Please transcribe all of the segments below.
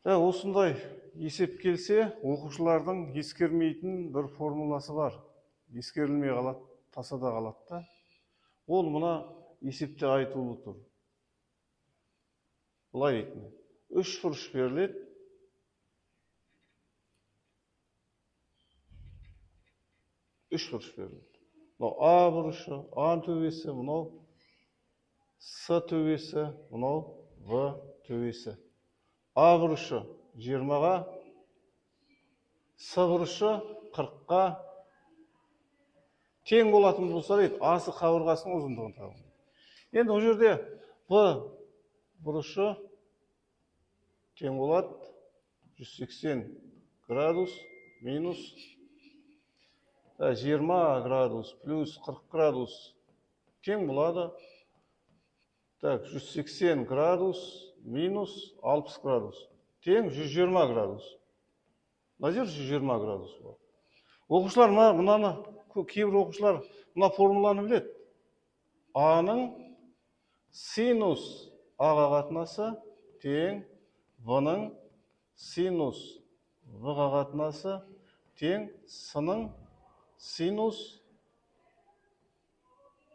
Осындай есеп келсе, оқушылардың ескермейтін бір формуласы бар. Ескерілмей қалады, тасада қалады да. Ол мұна есепте айтылып тұр. Былай дейтін. 3 бұрыш беріледі. Мынау А бұрышы, А төбесі, мынау С төбесі, мынау В төбесі. А бұрышы 20-ға, С бұрышы 40-ға тең болатын болса дейді, асы қабырғасының ұзындығын табыңыз. Енді ол жерде В бұрышы тең болады 180 градус минус 20 градус плюс 40 градус тең болады 180 градус минус 60 градус тең 120 градус. Мына жер 120 градус болады. Оқушылар мынаны, кейбір оқушылар мына формуланы біледі. А-ның синус А-ға қатынасы тең В-ның синус В-ға қатынасы тең С-ның синус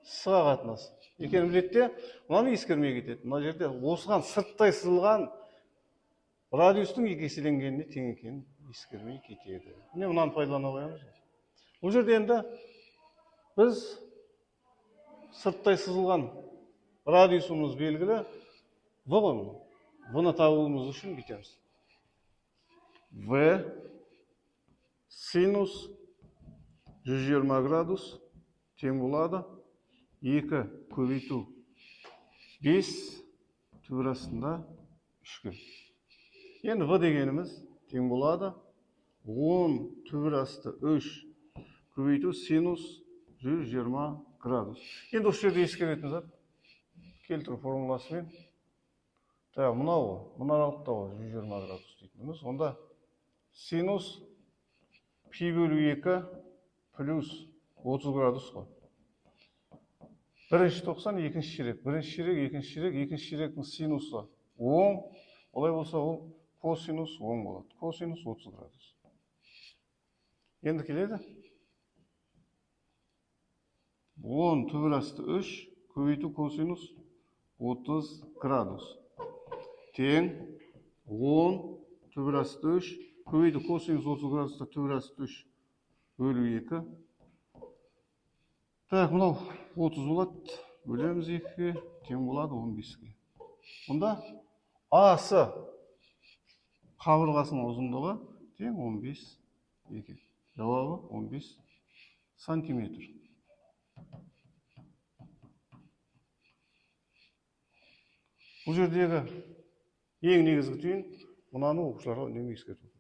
С-ға қатынасы. Екенін біледі де, мынаны ескермей кетеді. Мына жерде осыған сырттай сызылған радиустың екі еселенгеніне тең екенін ескермей кетеді. Міне мынаны пайдалана қоямыз. Бұл жерде енді біз сырттай сызылған радиусымыз белгілі В ғой. Бұны табуымыз үшін бүйтеміз. В синус 120 градус тең болады 2 көбейту 5 түбір астында 3-ке. Енді В дегеніміз тең болады 10 түбір асты 3 көбейту синус 120 градус. Енді осы жерде ескеретін зат келтіру формуласымен мынау, мына аралықта 120 градус дейтініміз. Онда синус пи бөлу 2 плюс 30 градус қой. Бірінші тоқсан, екінші ширек. Бірінші ширек, екінші ширек, екінші ширектің синусы 10. Олай болса, ол косинус 10 болады. Косинус 30 градус. Енді келеді. 10 түбір асты 3 көбейту косинус 30 градус. Тең 10 түбір асты 3 көбейту косинус 30 градуста түбір асты 3 бөлу 2. Мынау 30 болады. Бөлеміз 2-ге, тең болады 15-ге. Мұнда асы қабырғасының ұзындығы тең 15 екен. Жауабы 15 сантиметр. Бұл жердегі ең негізгі түйін мынаны оқушыларға үнемі ескерту.